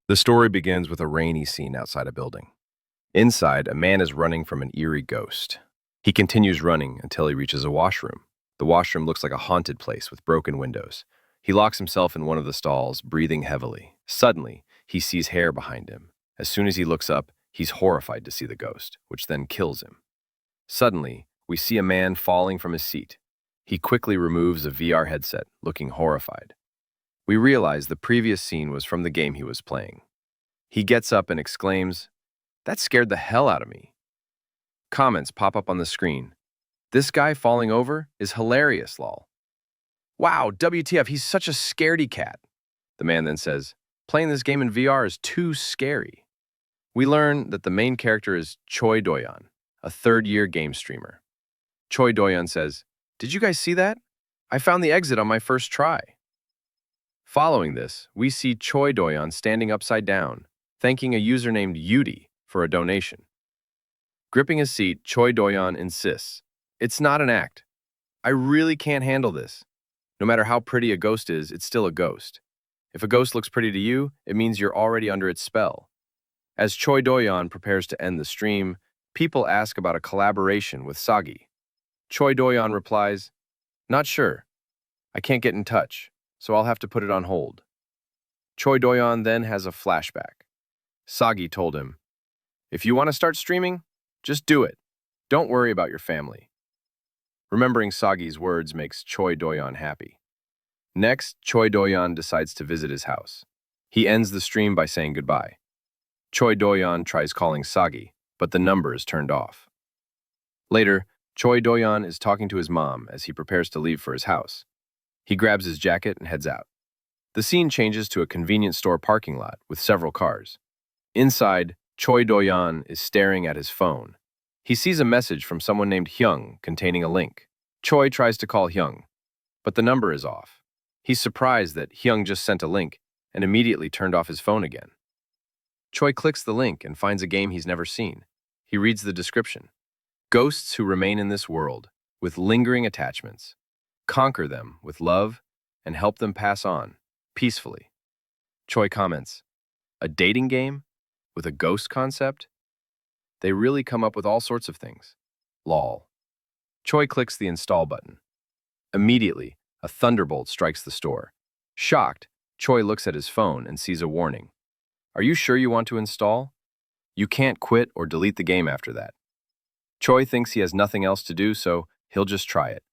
The story begins with a rainy scene outside a building. Inside, a man is running from an eerie ghost. He continues running until he reaches a washroom. The washroom looks like a haunted place with broken windows. He locks himself in one of the stalls, breathing heavily. Suddenly, he sees hair behind him. As soon as he looks up, he's horrified to see the ghost, which then kills him. Suddenly, we see a man falling from his seat. He quickly removes a VR headset, looking horrified. We realize the previous scene was from the game he was playing. He gets up and exclaims, "That scared the hell out of me." Comments pop up on the screen. "This guy falling over is hilarious, lol." "Wow, WTF, he's such a scaredy cat." The man then says, "Playing this game in VR is too scary." We learn that the main character is Choi Doyan, a third-year game streamer. Choi Doyan says, "Did you guys see that? I found the exit on my first try." Following this, we see Choi Doyan standing upside down, thanking a user named Yudi for a donation. Gripping his seat, Choi Doyan insists, "It's not an act. I really can't handle this. No matter how pretty a ghost is, it's still a ghost. If a ghost looks pretty to you, it means you're already under its spell." As Choi Doyan prepares to end the stream, people ask about a collaboration with Sagi. Choi Doyan replies, "Not sure. I can't get in touch, so I'll have to put it on hold." Choi Doyan then has a flashback. Sagi told him, "If you want to start streaming, just do it. Don't worry about your family." Remembering Sagi's words makes Choi Doyan happy. Next, Choi Doyan decides to visit his house. He ends the stream by saying goodbye. Choi Doyan tries calling Sagi, but the number is turned off. Later, Choi Doyan is talking to his mom as he prepares to leave for his house. He grabs his jacket and heads out. The scene changes to a convenience store parking lot with several cars. Inside, Choi Doyan is staring at his phone. He sees a message from someone named Hyung containing a link. Choi tries to call Hyung, but the number is off. He's surprised that Hyung just sent a link and immediately turned off his phone again. Choi clicks the link and finds a game he's never seen. He reads the description. Ghosts who remain in this world with lingering attachments. Conquer them with love and help them pass on peacefully. Choi comments, "A dating game with a ghost concept? They really come up with all sorts of things. Lol." Choi clicks the install button. Immediately, a thunderbolt strikes the store. Shocked, Choi looks at his phone and sees a warning. "Are you sure you want to install? You can't quit or delete the game after that." Choi thinks he has nothing else to do, so he'll just try it.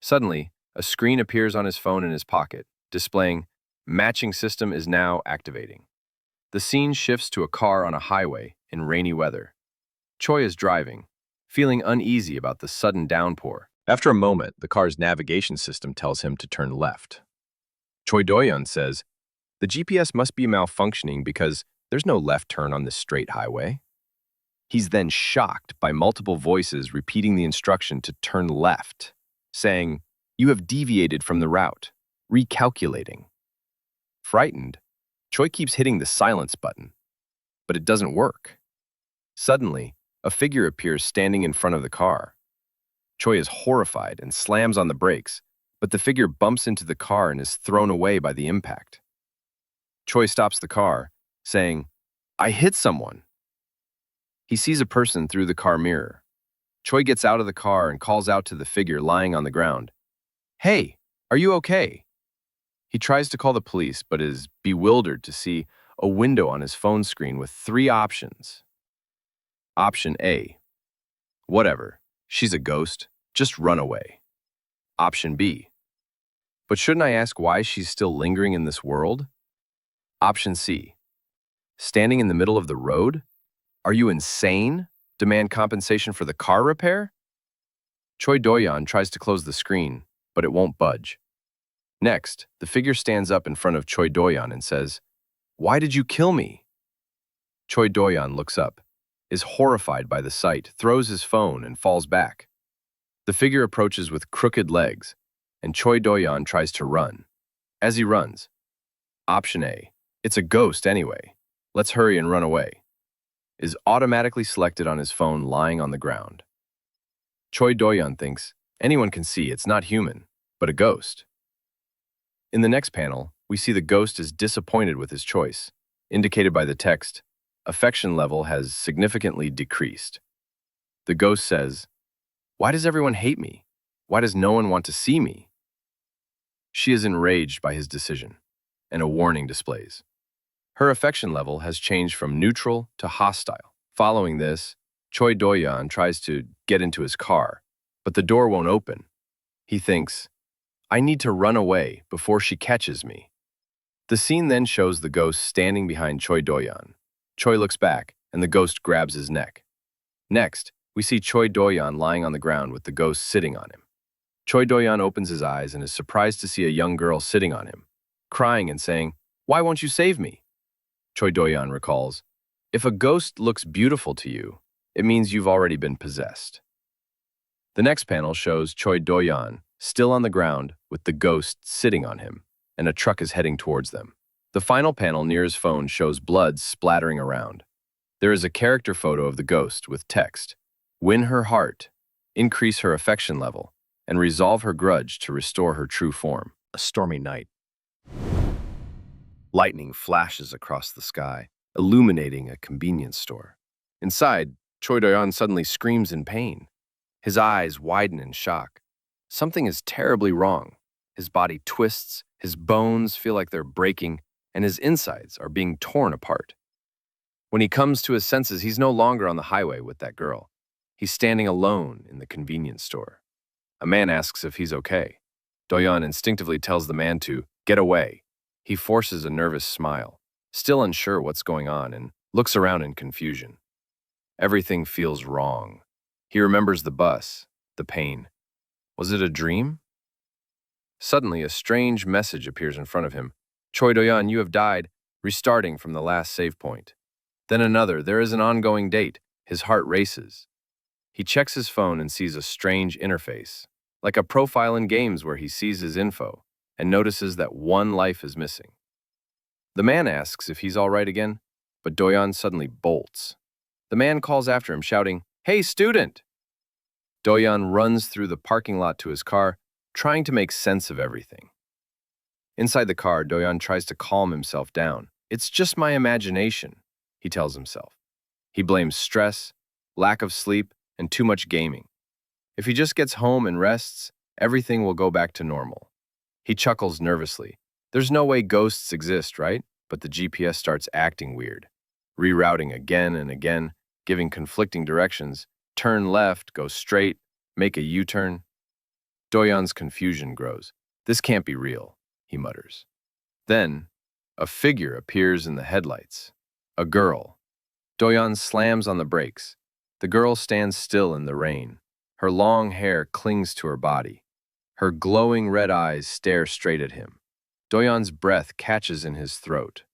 Suddenly, a screen appears on his phone in his pocket, displaying, "Matching system is now activating." The scene shifts to a car on a highway in rainy weather. Choi is driving, feeling uneasy about the sudden downpour. After a moment, the car's navigation system tells him to turn left. Choi Doyan says, "The GPS must be malfunctioning because there's no left turn on this straight highway." He's then shocked by multiple voices repeating the instruction to turn left, saying, "You have deviated from the route, recalculating." Frightened, Choi keeps hitting the silence button, but it doesn't work. Suddenly, a figure appears standing in front of the car. Choi is horrified and slams on the brakes, but the figure bumps into the car and is thrown away by the impact. Choi stops the car, saying, "I hit someone." He sees a person through the car mirror. Choi gets out of the car and calls out to the figure lying on the ground, "Hey, are you okay?" He tries to call the police, but is bewildered to see a window on his phone screen with 3 options. Option A, "Whatever, she's a ghost, just run away." Option B, "But shouldn't I ask why she's still lingering in this world?" Option C, "Standing in the middle of the road? Are you insane? Demand compensation for the car repair?" Choi Doyan tries to close the screen, but it won't budge. Next, the figure stands up in front of Choi Doyan and says, "Why did you kill me?" Choi Doyan looks up, is horrified by the sight, throws his phone, and falls back. The figure approaches with crooked legs, and Choi Doyan tries to run. As he runs, Option A, "It's a ghost anyway. Let's hurry and run away," is automatically selected on his phone lying on the ground. Choi Doyan thinks, anyone can see it's not human, but a ghost. In the next panel, we see the ghost is disappointed with his choice. indicated by the text, affection level has significantly decreased. The ghost says, "Why does everyone hate me? Why does no one want to see me?" She is enraged by his decision, and a warning displays. Her affection level has changed from neutral to hostile. Following this, Choi Do-yeon tries to get into his car, but the door won't open. He thinks, "I need to run away before she catches me." The scene then shows the ghost standing behind Choi Do-yeon. Choi looks back, and the ghost grabs his neck. Next, we see Choi Do-yeon lying on the ground with the ghost sitting on him. Choi Do-yeon opens his eyes and is surprised to see a young girl sitting on him, crying and saying, "Why won't you save me?" Choi Do-yeon recalls, "If a ghost looks beautiful to you, it means you've already been possessed." The next panel shows Choi Do-yeon still on the ground with the ghost sitting on him, and a truck is heading towards them. The final panel near his phone shows blood splattering around. There is a character photo of the ghost with text, "Win her heart, increase her affection level, and resolve her grudge to restore her true form." A stormy night. Lightning flashes across the sky, illuminating a convenience store. Inside, Choi Do-yeon suddenly screams in pain. His eyes widen in shock. Something is terribly wrong. His body twists, his bones feel like they're breaking, and his insides are being torn apart. When he comes to his senses, he's no longer on the highway with that girl. He's standing alone in the convenience store. A man asks if he's okay. Do-yeon instinctively tells the man to get away. He forces a nervous smile, still unsure what's going on, and looks around in confusion. Everything feels wrong. He remembers the bus, the pain. Was it a dream? Suddenly, a strange message appears in front of him. "Choi Do-yeon, you have died," restarting from the last save point. Then another, "There is an ongoing date." His heart races. He checks his phone and sees a strange interface, like a profile in games where he sees his info and notices that one life is missing. The man asks if he's all right again, but Do-yeon suddenly bolts. The man calls after him, shouting, "Hey, student!" Do-yeon runs through the parking lot to his car, trying to make sense of everything. Inside the car, Do-yeon tries to calm himself down. "It's just my imagination," he tells himself. He blames stress, lack of sleep, and too much gaming. If he just gets home and rests, everything will go back to normal. He chuckles nervously. There's no way ghosts exist, right? But the GPS starts acting weird, rerouting again and again, giving conflicting directions. Turn left, go straight, make a U-turn. Do-yeon's confusion grows. "This can't be real," he mutters. Then, a figure appears in the headlights. A girl. Do-yeon slams on the brakes. The girl stands still in the rain. Her long hair clings to her body. Her glowing red eyes stare straight at him. Do-yeon's breath catches in his throat.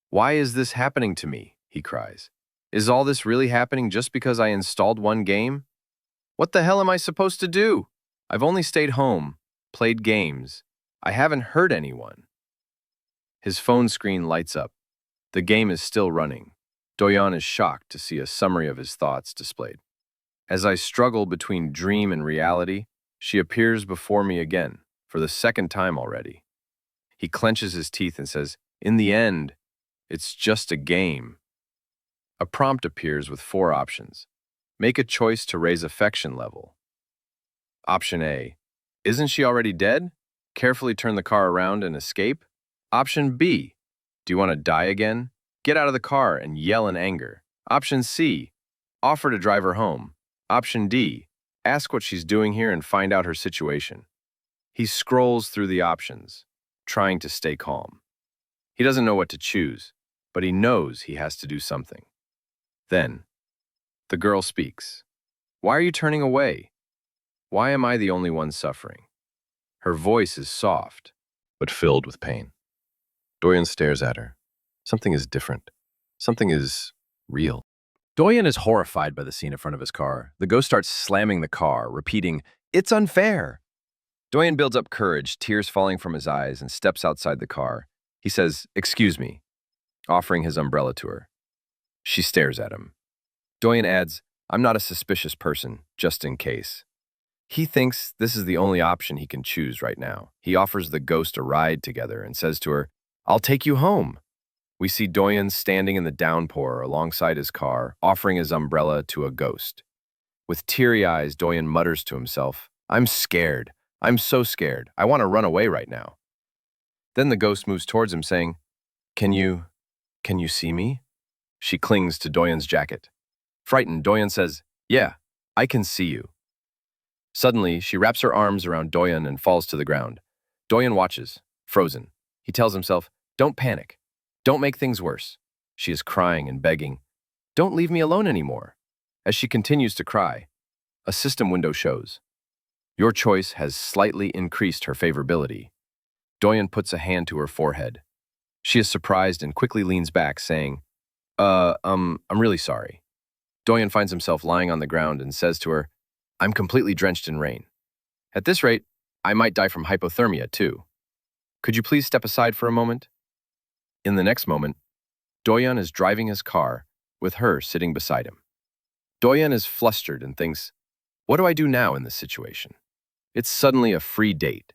"Why is this happening to me?" he cries. "Is all this really happening just because I installed one game? What the hell am I supposed to do? I've only stayed home, played games. I haven't hurt anyone." His phone screen lights up. The game is still running. Do-yeon is shocked to see a summary of his thoughts displayed. "As I struggle between dream and reality, she appears before me again, for the second time already." He clenches his teeth and says, "In the end, it's just a game." A prompt appears with 4 options. Make a choice to raise affection level. Option A, isn't she already dead? Carefully turn the car around and escape. Option B, do you want to die again? Get out of the car and yell in anger. Option C, offer to drive her home. Option D, ask what she's doing here and find out her situation. He scrolls through the options, trying to stay calm. He doesn't know what to choose, but he knows he has to do something. Then, the girl speaks. "Why are you turning away? Why am I the only one suffering?" Her voice is soft, but filled with pain. Do-yeon stares at her. Something is different. Something is real. Do-yeon is horrified by the scene in front of his car. The ghost starts slamming the car, repeating, "It's unfair." Do-yeon builds up courage, tears falling from his eyes, and steps outside the car. He says, "Excuse me," offering his umbrella to her. She stares at him. Do-yeon adds, "I'm not a suspicious person, just in case." He thinks this is the only option he can choose right now. He offers the ghost a ride together and says to her, "I'll take you home." We see Doyen standing in the downpour alongside his car, offering his umbrella to a ghost. With teary eyes, Doyen mutters to himself, "I'm scared. I'm so scared. I want to run away right now." Then the ghost moves towards him, saying, Can you see me?" She clings to Doyen's jacket. Frightened, Doyen says, "Yeah, I can see you." Suddenly, she wraps her arms around Doyen and falls to the ground. Doyen watches, frozen. He tells himself, "Don't panic. Don't make things worse." She is crying and begging, "Don't leave me alone anymore." As she continues to cry, a system window shows. Your choice has slightly increased her favorability. Doyen puts a hand to her forehead. She is surprised and quickly leans back, saying, I'm really sorry." Doyen finds himself lying on the ground and says to her, "I'm completely drenched in rain. At this rate, I might die from hypothermia, too. Could you please step aside for a moment?" In the next moment, Doyen is driving his car, with her sitting beside him. Doyen is flustered and thinks, "What do I do now in this situation?" It's suddenly a free date.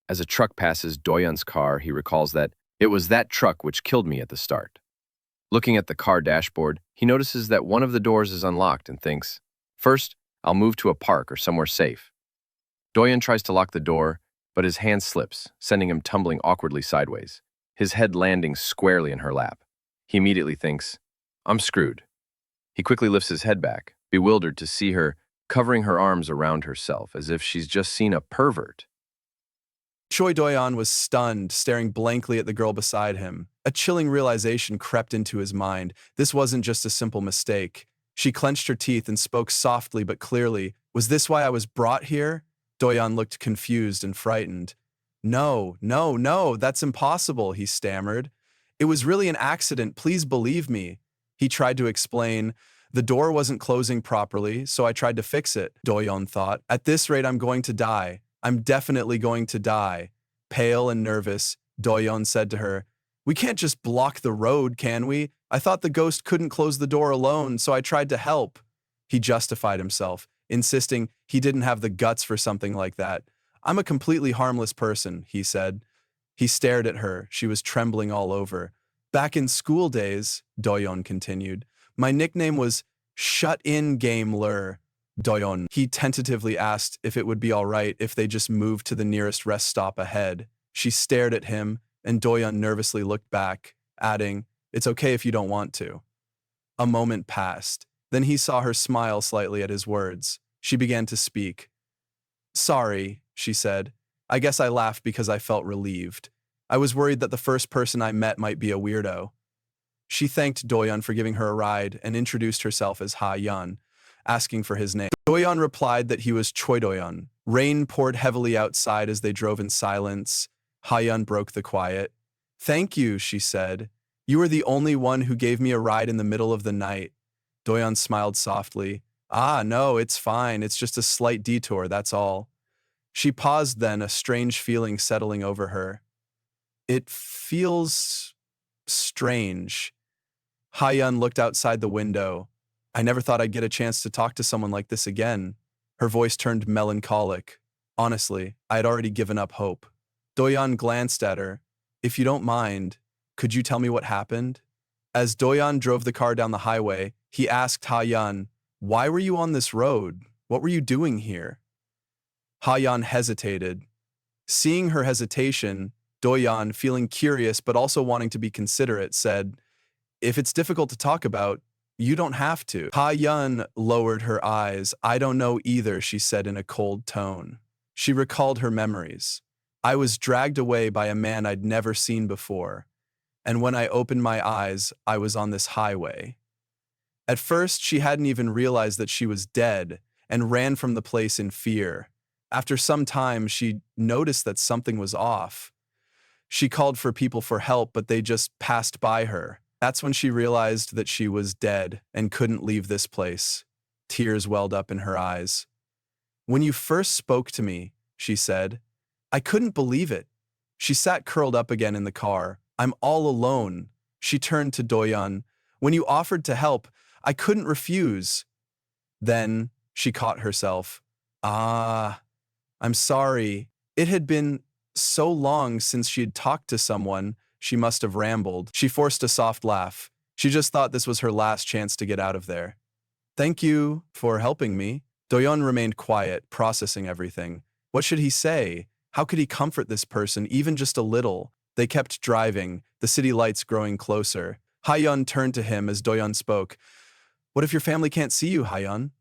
As a truck passes Doyen's car, he recalls that it was that truck which killed me at the start. Looking at the car dashboard, he notices that one of the doors is unlocked and thinks, "First, I'll move to a park or somewhere safe." Doyen tries to lock the door, but his hand slips, sending him tumbling awkwardly sideways, his head landing squarely in her lap. He immediately thinks, "I'm screwed." He quickly lifts his head back, bewildered to see her covering her arms around herself as if she's just seen a pervert. Choi Doyan was stunned, staring blankly at the girl beside him. A chilling realization crept into his mind. This wasn't just a simple mistake. She clenched her teeth and spoke softly but clearly. "Was this why I was brought here?" Doyan looked confused and frightened. "No, no, no, that's impossible," he stammered. "It was really an accident, please believe me." He tried to explain. "The door wasn't closing properly, so I tried to fix it," Doyon thought. "At this rate, I'm going to die. I'm definitely going to die." Pale and nervous, Doyon said to her, "We can't just block the road, can we? I thought the ghost couldn't close the door alone, so I tried to help." He justified himself, insisting he didn't have the guts for something like that. "I'm a completely harmless person," he said. He stared at her. She was trembling all over. "Back in school days," Doyon continued, "my nickname was Shut-In Game Lur." Doyon. He tentatively asked if it would be all right if they just moved to the nearest rest stop ahead. She stared at him, and Doyon nervously looked back, adding, "It's okay if you don't want to." A moment passed. Then he saw her smile slightly at his words. She began to speak. "Sorry," she said. "I guess I laughed because I felt relieved. I was worried that the first person I met might be a weirdo." She thanked Doyon for giving her a ride and introduced herself as Ha Yun, asking for his name. Doyon replied that he was Choi Doyon. Rain poured heavily outside as they drove in silence. Ha Yun broke the quiet. "Thank you," she said. "You were the only one who gave me a ride in the middle of the night." Doyon smiled softly. "Ah, no, it's fine. It's just a slight detour, that's all." She paused then, a strange feeling settling over her. "It feels strange." Hyun looked outside the window. "I never thought I'd get a chance to talk to someone like this again." Her voice turned melancholic. "Honestly, I had already given up hope." Doyan glanced at her. "If you don't mind, could you tell me what happened?" As Doyan drove the car down the highway, he asked Hayan, "Why were you on this road? What were you doing here?" Hayan hesitated. Seeing her hesitation, Doyan, feeling curious but also wanting to be considerate, said, "If it's difficult to talk about, you don't have to." Ha Yun lowered her eyes. "I don't know either," she said in a cold tone. She recalled her memories. "I was dragged away by a man I'd never seen before, and when I opened my eyes, I was on this highway." At first, she hadn't even realized that she was dead and ran from the place in fear. After some time, she noticed that something was off. She called for people for help, but they just passed by her. That's when she realized that she was dead and couldn't leave this place. Tears welled up in her eyes. "When you first spoke to me," she said, "I couldn't believe it." She sat curled up again in the car. "I'm all alone." She turned to Doyan. "When you offered to help, I couldn't refuse." Then she caught herself. "Ah, I'm sorry." It had been so long since she had talked to someone, she must have rambled. She forced a soft laugh. She just thought this was her last chance to get out of there. Thank you for helping me. Doyon remained quiet, processing everything. What should he say? How could he comfort this person, even just a little? They kept driving, the city lights growing closer. Haeyeon turned to him as Doyon spoke. What if your family can't see you, Haeyeon?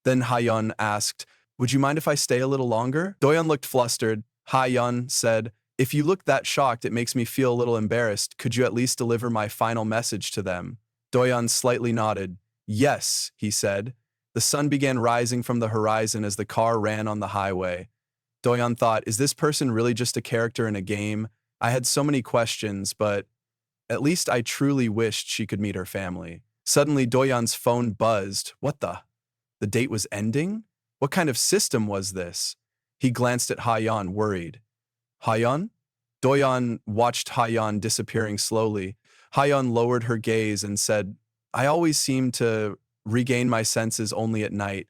Then Haeyeon asked, would you mind if I stay a little longer? Doyon looked flustered. Haeyeon said, if you look that shocked, it makes me feel a little embarrassed. Could you at least deliver my final message to them? Doyon slightly nodded. Yes, he said. The sun began rising from the horizon as the car ran on the highway. Doyon thought, is this person really just a character in a game? I had so many questions, but at least I truly wished she could meet her family. Suddenly, Doyon's phone buzzed. What the? The date was ending? What kind of system was this? He glanced at Haeyeon, worried. Haeyeon? Doyon watched Haeyeon disappearing slowly. Haeyeon lowered her gaze and said, I always seem to regain my senses only at night.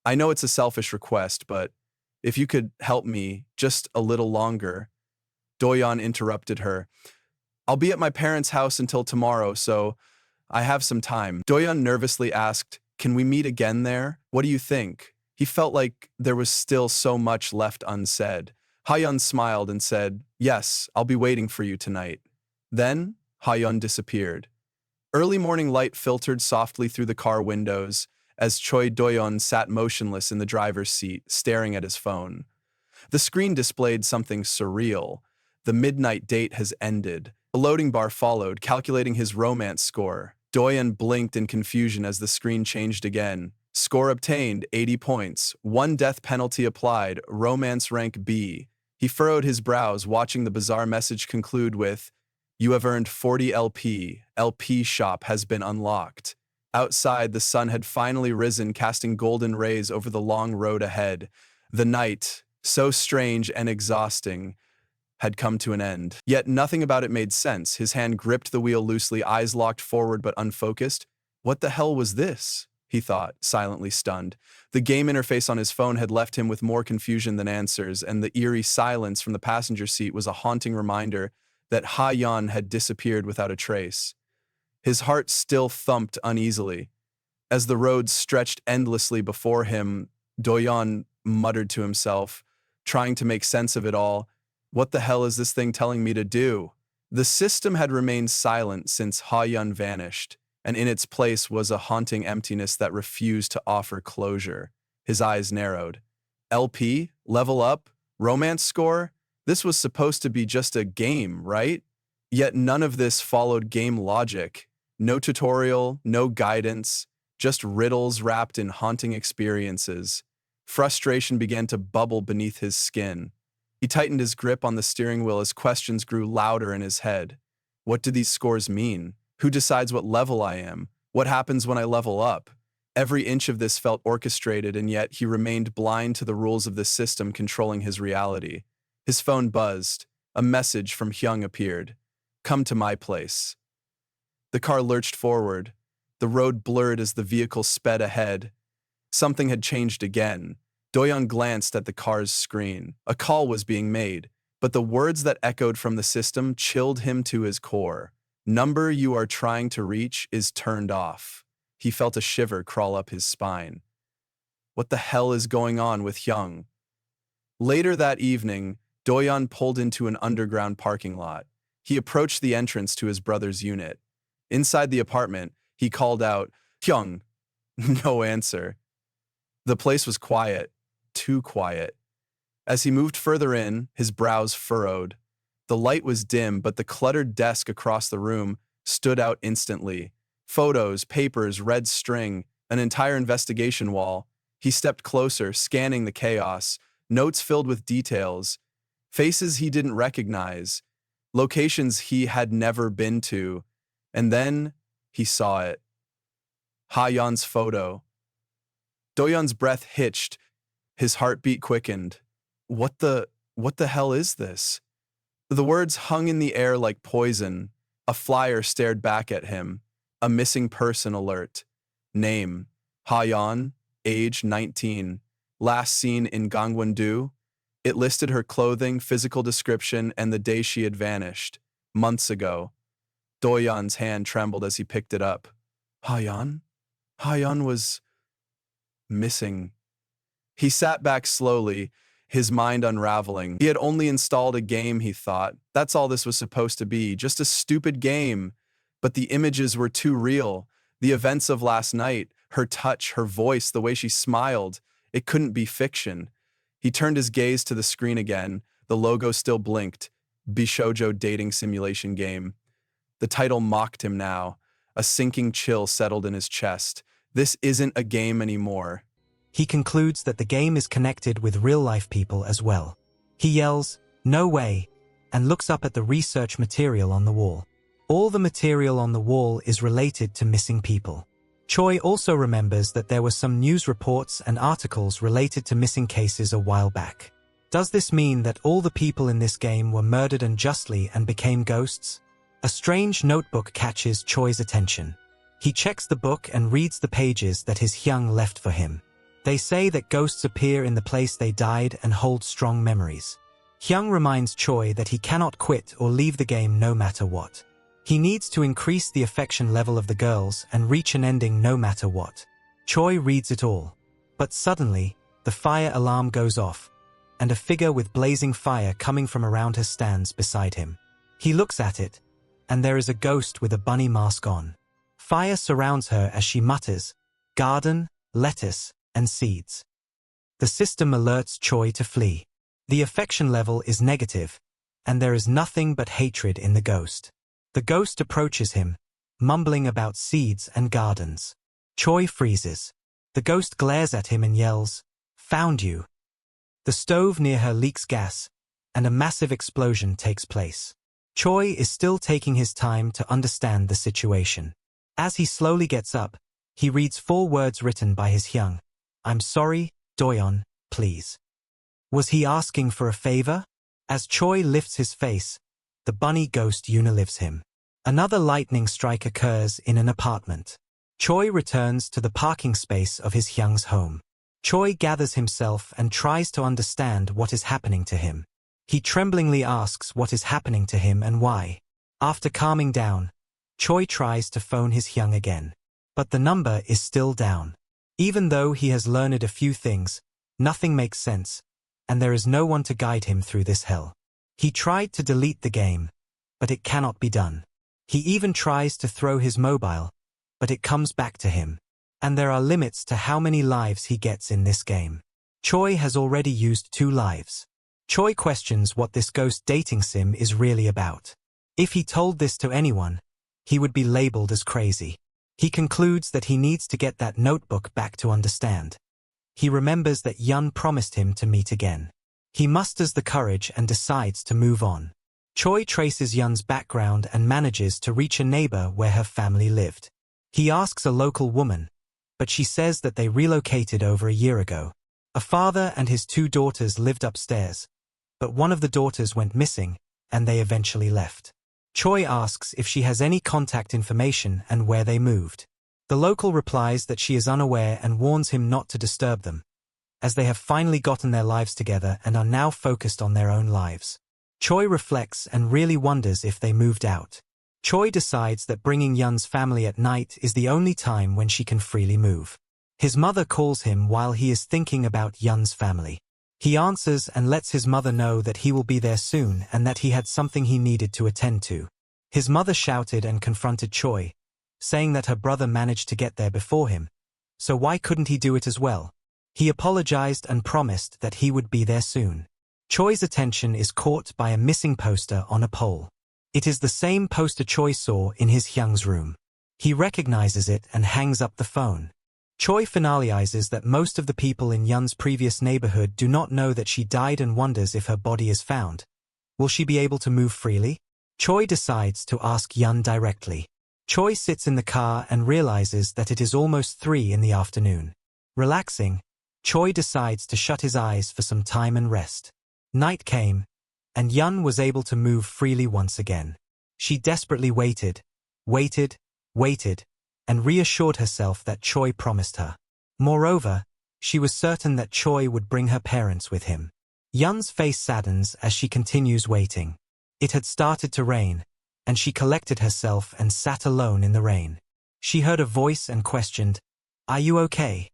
I know it's a selfish request, but if you could help me just a little longer. Doyon interrupted her. I'll be at my parents' house until tomorrow, so I have some time. Doyon nervously asked, can we meet again there? What do you think? He felt like there was still so much left unsaid. Haeyeon smiled and said, yes, I'll be waiting for you tonight. Then, Haeyeon disappeared. Early morning light filtered softly through the car windows as Choi Doyon sat motionless in the driver's seat, staring at his phone. The screen displayed something surreal. The midnight date has ended. A loading bar followed, calculating his romance score. Doyon blinked in confusion as the screen changed again. Score obtained, 80 points. 1 death penalty applied, romance rank B. He furrowed his brows, watching the bizarre message conclude with, you have earned 40 LP. LP shop has been unlocked. Outside, the sun had finally risen, casting golden rays over the long road ahead. The night, so strange and exhausting, had come to an end. Yet nothing about it made sense. His hand gripped the wheel loosely, eyes locked forward but unfocused. What the hell was this? He thought, silently stunned. The game interface on his phone had left him with more confusion than answers, and the eerie silence from the passenger seat was a haunting reminder that Haeyeon had disappeared without a trace. His heart still thumped uneasily. As the road stretched endlessly before him, Doyon muttered to himself, trying to make sense of it all. What the hell is this thing telling me to do? The system had remained silent since Haeyeon vanished, and in its place was a haunting emptiness that refused to offer closure. His eyes narrowed. LP? Level up? Romance score? This was supposed to be just a game, right? Yet none of this followed game logic. No tutorial, no guidance, just riddles wrapped in haunting experiences. Frustration began to bubble beneath his skin. He tightened his grip on the steering wheel as questions grew louder in his head. What do these scores mean? Who decides what level I am? What happens when I level up? Every inch of this felt orchestrated, and yet he remained blind to the rules of the system controlling his reality. His phone buzzed. A message from Hyung appeared. Come to my place. The car lurched forward. The road blurred as the vehicle sped ahead. Something had changed again. Doyon glanced at the car's screen. A call was being made, but the words that echoed from the system chilled him to his core. Number you are trying to reach is turned off. He felt a shiver crawl up his spine. What the hell is going on with Hyung? Later that evening, Doyon pulled into an underground parking lot. He approached the entrance to his brother's unit. Inside the apartment, he called out, Hyung. No answer. The place was quiet, too quiet. As he moved further in, his brows furrowed. The light was dim, but the cluttered desk across the room stood out instantly. Photos, papers, red string, an entire investigation wall. He stepped closer, scanning the chaos, notes filled with details, faces he didn't recognize, locations he had never been to, and then he saw it. Haeyeon's photo. Doyon's breath hitched, his heartbeat quickened. What the hell is this? The words hung in the air like poison. A flyer stared back at him. A missing person alert. Name, Haeyeon, age 19. Last seen in Gangwon-do. It listed her clothing, physical description, and the day she had vanished. months ago. Doyeon's hand trembled as he picked it up. Hayan? Hayan was missing. He sat back slowly, his mind unraveling. He had only installed a game, he thought. That's all this was supposed to be, just a stupid game. But the images were too real. The events of last night, her touch, her voice, the way she smiled, it couldn't be fiction. He turned his gaze to the screen again. The logo still blinked. Bishoujo dating simulation game. The title mocked him now. A sinking chill settled in his chest. This isn't a game anymore. He concludes that the game is connected with real-life people as well. He yells, "No way," and looks up at the research material on the wall. All the material on the wall is related to missing people. Choi also remembers that there were some news reports and articles related to missing cases a while back. Does this mean that all the people in this game were murdered unjustly and became ghosts? A strange notebook catches Choi's attention. He checks the book and reads the pages that his Hyung left for him. They say that ghosts appear in the place they died and hold strong memories. Hyung reminds Choi that he cannot quit or leave the game no matter what. He needs to increase the affection level of the girls and reach an ending no matter what. Choi reads it all. But suddenly, the fire alarm goes off, and a figure with blazing fire coming from around her stands beside him. He looks at it, and there is a ghost with a bunny mask on. Fire surrounds her as she mutters, "Garden, lettuce, and seeds." The system alerts Choi to flee. The affection level is negative, and there is nothing but hatred in the ghost. The ghost approaches him, mumbling about seeds and gardens. Choi freezes. The ghost glares at him and yells, "Found you." The stove near her leaks gas, and a massive explosion takes place. Choi is still taking his time to understand the situation. As he slowly gets up, he reads 4 words written by his Hyung. "I'm sorry, Doyeon, please." Was he asking for a favor? As Choi lifts his face, the bunny ghost unilives him. Another lightning strike occurs in an apartment. Choi returns to the parking space of his Hyung's home. Choi gathers himself and tries to understand what is happening to him. He tremblingly asks what is happening to him and why. After calming down, Choi tries to phone his Hyung again. But the number is still down. Even though he has learned a few things, nothing makes sense, and there is no one to guide him through this hell. He tried to delete the game, but it cannot be done. He even tries to throw his mobile, but it comes back to him. And there are limits to how many lives he gets in this game. Choi has already used 2 lives. Choi questions what this ghost dating sim is really about. If he told this to anyone, he would be labeled as crazy. He concludes that he needs to get that notebook back to understand. He remembers that Yun promised him to meet again. He musters the courage and decides to move on. Choi traces Yun's background and manages to reach a neighbor where her family lived. He asks a local woman, but she says that they relocated over a year ago. A father and his 2 daughters lived upstairs, but one of the daughters went missing, and they eventually left. Choi asks if she has any contact information and where they moved. The local replies that she is unaware and warns him not to disturb them, as they have finally gotten their lives together and are now focused on their own lives. Choi reflects and really wonders if they moved out. Choi decides that bringing Yun's family at night is the only time when she can freely move. His mother calls him while he is thinking about Yun's family. He answers and lets his mother know that he will be there soon and that he had something he needed to attend to. His mother shouted and confronted Choi, saying that her brother managed to get there before him, so why couldn't he do it as well? He apologized and promised that he would be there soon. Choi's attention is caught by a missing poster on a pole. It is the same poster Choi saw in his Hyung's room. He recognizes it and hangs up the phone. Choi finalizes that most of the people in Yun's previous neighborhood do not know that she died and wonders if her body is found. Will she be able to move freely? Choi decides to ask Yun directly. Choi sits in the car and realizes that it is almost 3 in the afternoon. Relaxing, Choi decides to shut his eyes for some time and rest. Night came, and Yun was able to move freely once again. She desperately waited, and reassured herself that Choi promised her. Moreover, she was certain that Choi would bring her parents with him. Yun's face saddens as she continues waiting. It had started to rain, and she collected herself and sat alone in the rain. She heard a voice and questioned, "Are you okay?"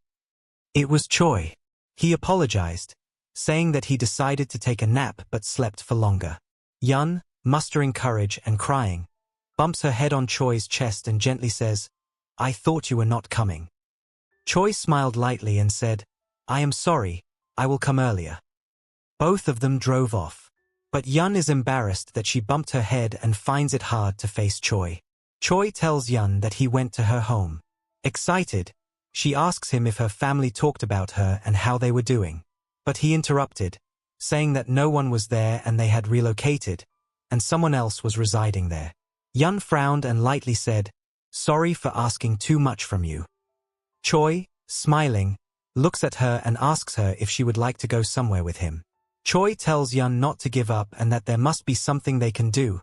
It was Choi. He apologized, saying that he decided to take a nap but slept for longer. Yun, mustering courage and crying, bumps her head on Choi's chest and gently says, "I thought you were not coming." Choi smiled lightly and said, "I am sorry, I will come earlier." Both of them drove off. But Yun is embarrassed that she bumped her head and finds it hard to face Choi. Choi tells Yun that he went to her home. Excited, she asks him if her family talked about her and how they were doing. But he interrupted, saying that no one was there and they had relocated, and someone else was residing there. Yun frowned and lightly said, "Sorry for asking too much from you." Choi, smiling, looks at her and asks her if she would like to go somewhere with him. Choi tells Yun not to give up and that there must be something they can do,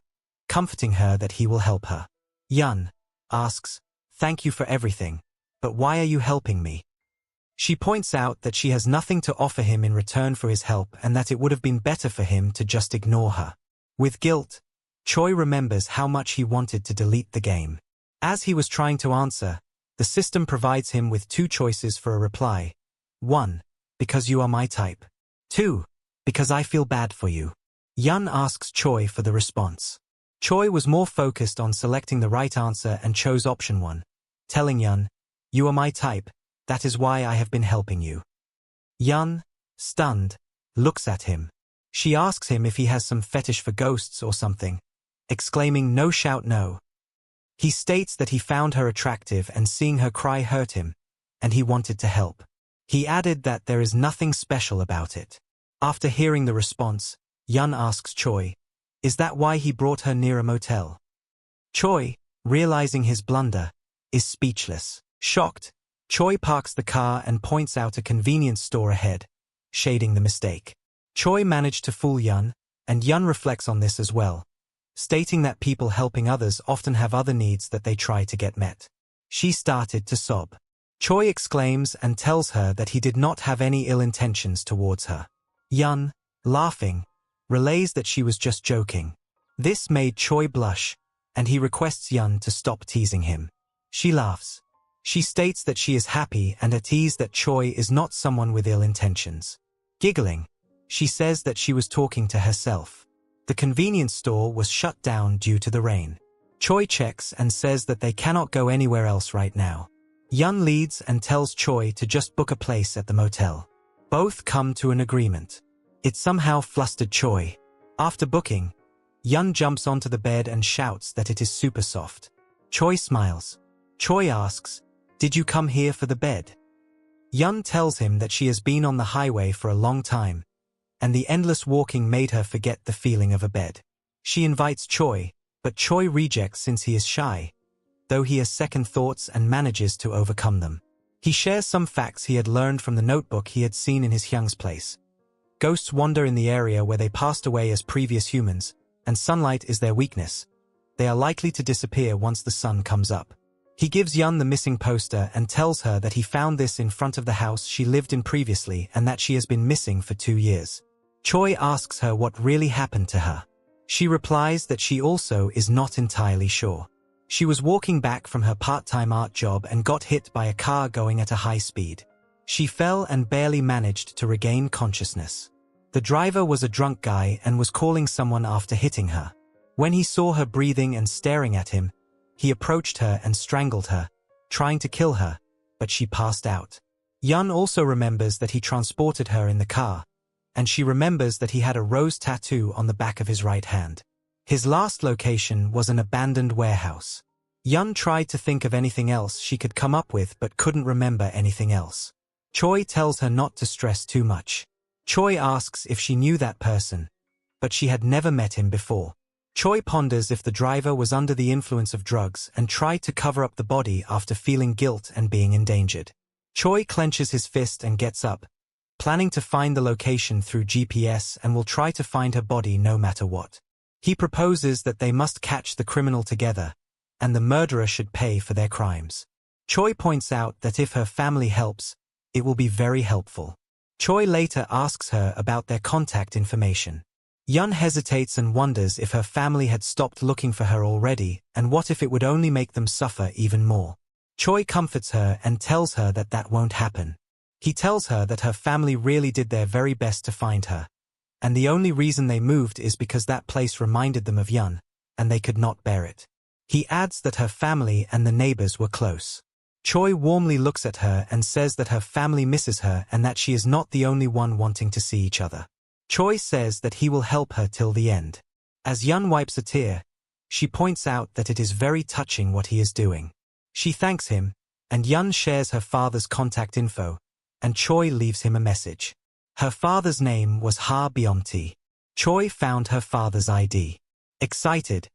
comforting her that he will help her. Yun asks, "Thank you for everything, but why are you helping me?" She points out that she has nothing to offer him in return for his help and that it would have been better for him to just ignore her. With guilt, Choi remembers how much he wanted to delete the game. As he was trying to answer, the system provides him with two choices for a reply. 1. Because you are my type. 2. Because I feel bad for you. Yun asks Choi for the response. Choi was more focused on selecting the right answer and chose option 1, telling Yun, "You are my type, that is why I have been helping you." Yun, stunned, looks at him. She asks him if he has some fetish for ghosts or something, exclaiming, "No, shout no." He states that he found her attractive and seeing her cry hurt him, and he wanted to help. He added that there is nothing special about it. After hearing the response, Yun asks Choi, is that why he brought her near a motel? Choi, realizing his blunder, is speechless. Shocked, Choi parks the car and points out a convenience store ahead, shading the mistake. Choi managed to fool Yun, and Yun reflects on this as well, stating that people helping others often have other needs that they try to get met. She started to sob. Choi exclaims and tells her that he did not have any ill intentions towards her. Yun, laughing, relays that she was just joking. This made Choi blush, and he requests Yun to stop teasing him. She laughs. She states that she is happy and at ease that Choi is not someone with ill intentions. Giggling, she says that she was talking to herself. The convenience store was shut down due to the rain. Choi checks and says that they cannot go anywhere else right now. Yun leads and tells Choi to just book a place at the motel. Both come to an agreement. It somehow flustered Choi. After booking, Yun jumps onto the bed and shouts that it is super soft. Choi smiles. Choi asks, "Did you come here for the bed?" Yun tells him that she has been on the highway for a long time, and the endless walking made her forget the feeling of a bed. She invites Choi, but Choi rejects since he is shy, though he has second thoughts and manages to overcome them. He shares some facts he had learned from the notebook he had seen in his Hyung's place. Ghosts wander in the area where they passed away as previous humans, and sunlight is their weakness. They are likely to disappear once the sun comes up. He gives Yun the missing poster and tells her that he found this in front of the house she lived in previously and that she has been missing for 2 years. Choi asks her what really happened to her. She replies that she also is not entirely sure. She was walking back from her part-time art job and got hit by a car going at a high speed. She fell and barely managed to regain consciousness. The driver was a drunk guy and was calling someone after hitting her. When he saw her breathing and staring at him, he approached her and strangled her, trying to kill her, but she passed out. Yun also remembers that he transported her in the car, and she remembers that he had a rose tattoo on the back of his right hand. His last location was an abandoned warehouse. Yun tried to think of anything else she could come up with but couldn't remember anything else. Choi tells her not to stress too much. Choi asks if she knew that person, but she had never met him before. Choi ponders if the driver was under the influence of drugs and tried to cover up the body after feeling guilt and being endangered. Choi clenches his fist and gets up, planning to find the location through GPS and will try to find her body no matter what. He proposes that they must catch the criminal together, and the murderer should pay for their crimes. Choi points out that if her family helps, it will be very helpful. Choi later asks her about their contact information. Yun hesitates and wonders if her family had stopped looking for her already, and what if it would only make them suffer even more. Choi comforts her and tells her that that won't happen. He tells her that her family really did their very best to find her, and the only reason they moved is because that place reminded them of Yun, and they could not bear it. He adds that her family and the neighbors were close. Choi warmly looks at her and says that her family misses her and that she is not the only one wanting to see each other. Choi says that he will help her till the end. As Yun wipes a tear, she points out that it is very touching what he is doing. She thanks him, and Yun shares her father's contact info, and Choi leaves him a message. Her father's name was Ha Byung-tae. Choi found her father's ID. Excited,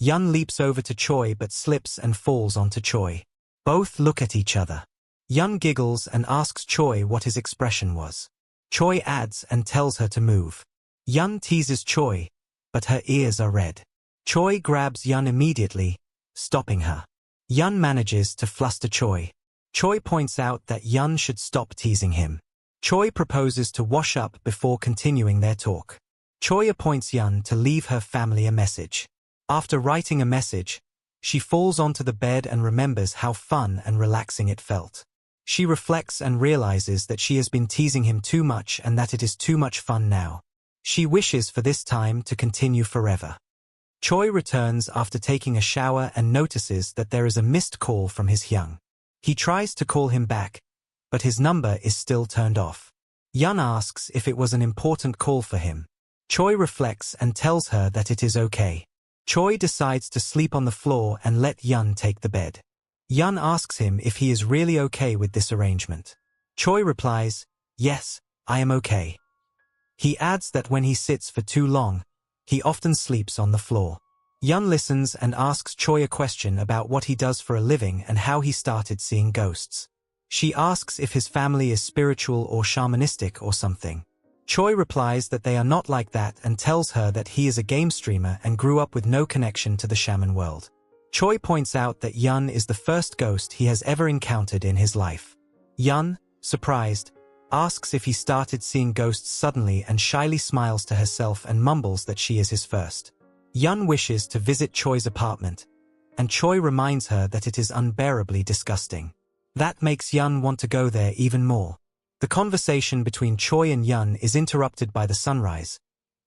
Yun leaps over to Choi but slips and falls onto Choi. Both look at each other. Yun giggles and asks Choi what his expression was. Choi adds and tells her to move. Yun teases Choi, but her ears are red. Choi grabs Yun immediately, stopping her. Yun manages to fluster Choi. Choi points out that Yun should stop teasing him. Choi proposes to wash up before continuing their talk. Choi appoints Yun to leave her family a message. After writing a message, she falls onto the bed and remembers how fun and relaxing it felt. She reflects and realizes that she has been teasing him too much and that it is too much fun now. She wishes for this time to continue forever. Choi returns after taking a shower and notices that there is a missed call from his Hyung. He tries to call him back, but his number is still turned off. Yun asks if it was an important call for him. Choi reflects and tells her that it is okay. Choi decides to sleep on the floor and let Yun take the bed. Yun asks him if he is really okay with this arrangement. Choi replies, "Yes, I am okay." He adds that when he sits for too long, he often sleeps on the floor. Yun listens and asks Choi a question about what he does for a living and how he started seeing ghosts. She asks if his family is spiritual or shamanistic or something. Choi replies that they are not like that and tells her that he is a game streamer and grew up with no connection to the shaman world. Choi points out that Yun is the first ghost he has ever encountered in his life. Yun, surprised, asks if he started seeing ghosts suddenly and shyly smiles to herself and mumbles that she is his first. Yun wishes to visit Choi's apartment, and Choi reminds her that it is unbearably disgusting. That makes Yun want to go there even more. The conversation between Choi and Yun is interrupted by the sunrise,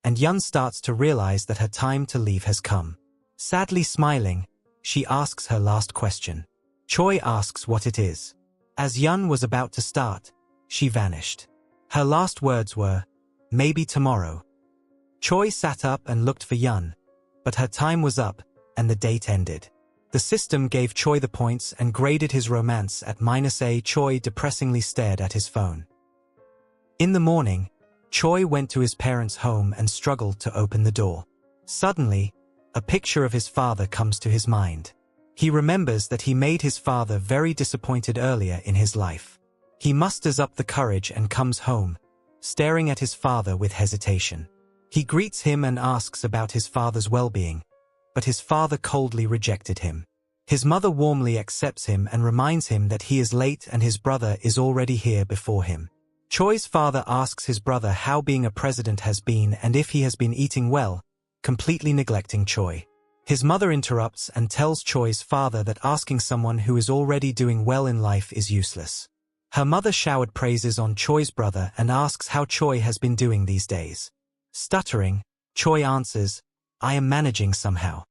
and Yun starts to realize that her time to leave has come. Sadly smiling, she asks her last question. Choi asks what it is. As Yun was about to start, she vanished. Her last words were, "Maybe tomorrow." Choi sat up and looked for Yun, but her time was up, and the date ended. The system gave Choi the points and graded his romance at -A. Choi depressingly stared at his phone. In the morning, Choi went to his parents' home and struggled to open the door. Suddenly, a picture of his father comes to his mind. He remembers that he made his father very disappointed earlier in his life. He musters up the courage and comes home, staring at his father with hesitation. He greets him and asks about his father's well-being, but his father coldly rejected him. His mother warmly accepts him and reminds him that he is late and his brother is already here before him. Choi's father asks his brother how being a president has been and if he has been eating well, completely neglecting Choi. His mother interrupts and tells Choi's father that asking someone who is already doing well in life is useless. Her mother showered praises on Choi's brother and asks how Choi has been doing these days. Stuttering, Choi answers, "I am managing somehow."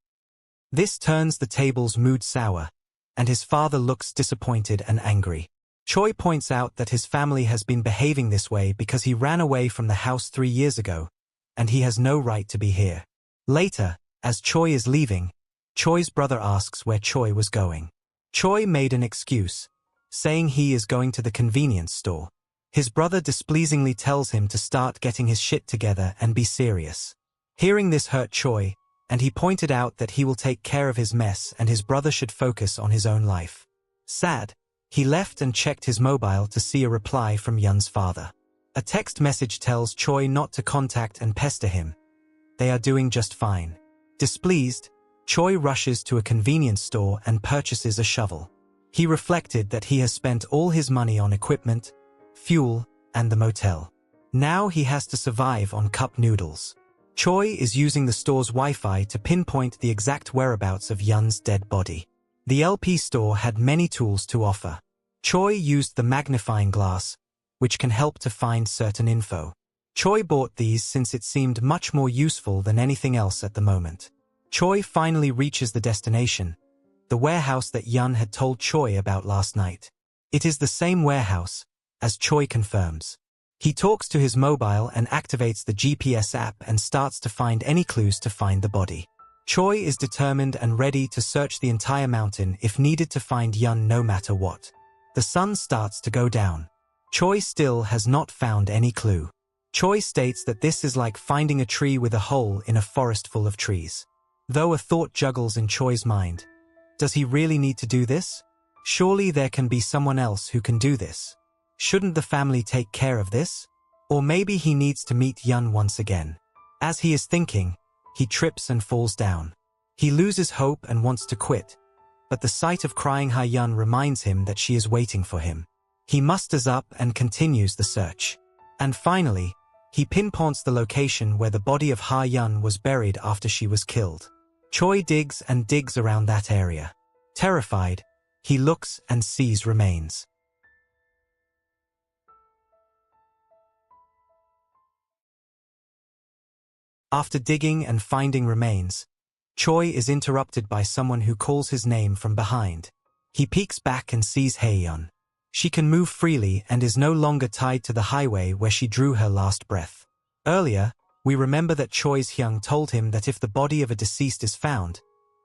This turns the table's mood sour, and his father looks disappointed and angry. Choi points out that his family has been behaving this way because he ran away from the house 3 years ago, and he has no right to be here. Later, as Choi is leaving, Choi's brother asks where Choi was going. Choi made an excuse, saying he is going to the convenience store. His brother displeasingly tells him to start getting his shit together and be serious. Hearing this hurt Choi, and he pointed out that he will take care of his mess and his brother should focus on his own life. Sad, he left and checked his mobile to see a reply from Yun's father. A text message tells Choi not to contact and pester him. They are doing just fine. Displeased, Choi rushes to a convenience store and purchases a shovel. He reflected that he has spent all his money on equipment, fuel, and the motel. Now he has to survive on cup noodles. Choi is using the store's Wi-Fi to pinpoint the exact whereabouts of Yun's dead body. The LP store had many tools to offer. Choi used the magnifying glass, which can help to find certain info. Choi bought these since it seemed much more useful than anything else at the moment. Choi finally reaches the destination, the warehouse that Yun had told Choi about last night. It is the same warehouse, as Choi confirms. He talks to his mobile and activates the GPS app and starts to find any clues to find the body. Choi is determined and ready to search the entire mountain if needed to find Yun no matter what. The sun starts to go down. Choi still has not found any clue. Choi states that this is like finding a tree with a hole in a forest full of trees. Though a thought juggles in Choi's mind. Does he really need to do this? Surely there can be someone else who can do this. Shouldn't the family take care of this? Or maybe he needs to meet Yun once again. As he is thinking, he trips and falls down. He loses hope and wants to quit, but the sight of crying Ha-Yun reminds him that she is waiting for him. He musters up and continues the search. And finally, he pinpoints the location where the body of Ha-Yun was buried after she was killed. Choi digs and digs around that area. Terrified, he looks and sees remains. After digging and finding remains, Choi is interrupted by someone who calls his name from behind. He peeks back and sees Hae-yeon. She can move freely and is no longer tied to the highway where she drew her last breath. Earlier, we remember that Choi's Hyung told him that if the body of a deceased is found,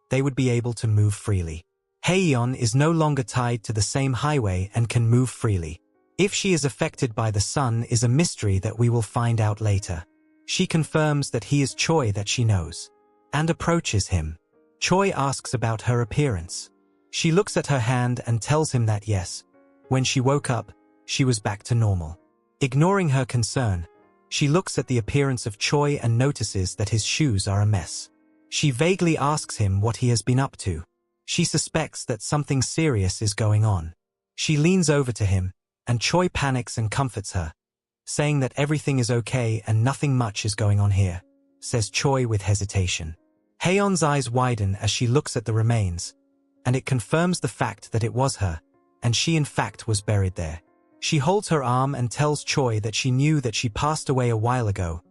they would be able to move freely. Hae-yeon is no longer tied to the same highway and can move freely. If she is affected by the sun is a mystery that we will find out later. She confirms that he is Choi that she knows, and approaches him. Choi asks about her appearance. She looks at her hand and tells him that yes, when she woke up, she was back to normal. Ignoring her concern, she looks at the appearance of Choi and notices that his shoes are a mess. She vaguely asks him what he has been up to. She suspects that something serious is going on. She leans over to him, and Choi panics and comforts her, saying that everything is okay and nothing much is going on here, says Choi with hesitation. Hae-yeon's eyes widen as she looks at the remains, and it confirms the fact that it was her, and she in fact was buried there. She holds her arm and tells Choi that she knew that she passed away a while ago,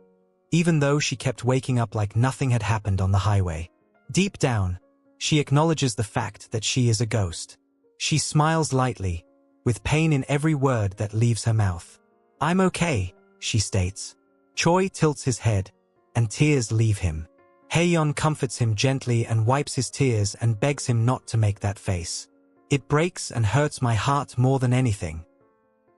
even though she kept waking up like nothing had happened on the highway. Deep down, she acknowledges the fact that she is a ghost. She smiles lightly, with pain in every word that leaves her mouth. "I'm okay," she states. Choi tilts his head, and tears leave him. Hae-yeon comforts him gently and wipes his tears and begs him not to make that face. "It breaks and hurts my heart more than anything."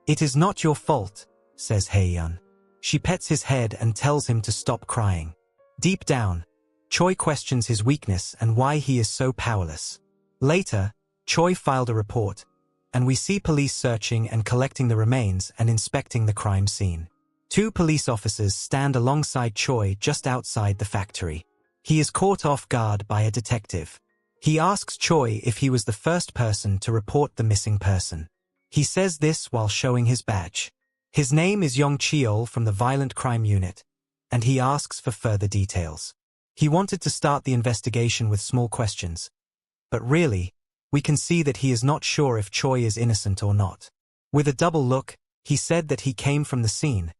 "It is not your fault," says Hae-yeon. She pets his head and tells him to stop crying. Deep down, Choi questions his weakness and why he is so powerless. Later, Choi filed a report, and we see police searching and collecting the remains and inspecting the crime scene. 2 police officers stand alongside Choi just outside the factory. He is caught off guard by a detective. He asks Choi if he was the first person to report the missing person. He says this while showing his badge. His name is Yong Cheol from the Violent Crime Unit, and he asks for further details. He wanted to start the investigation with small questions, but really, we can see that he is not sure if Choi is innocent or not. With a double look, he said that he came from the scene,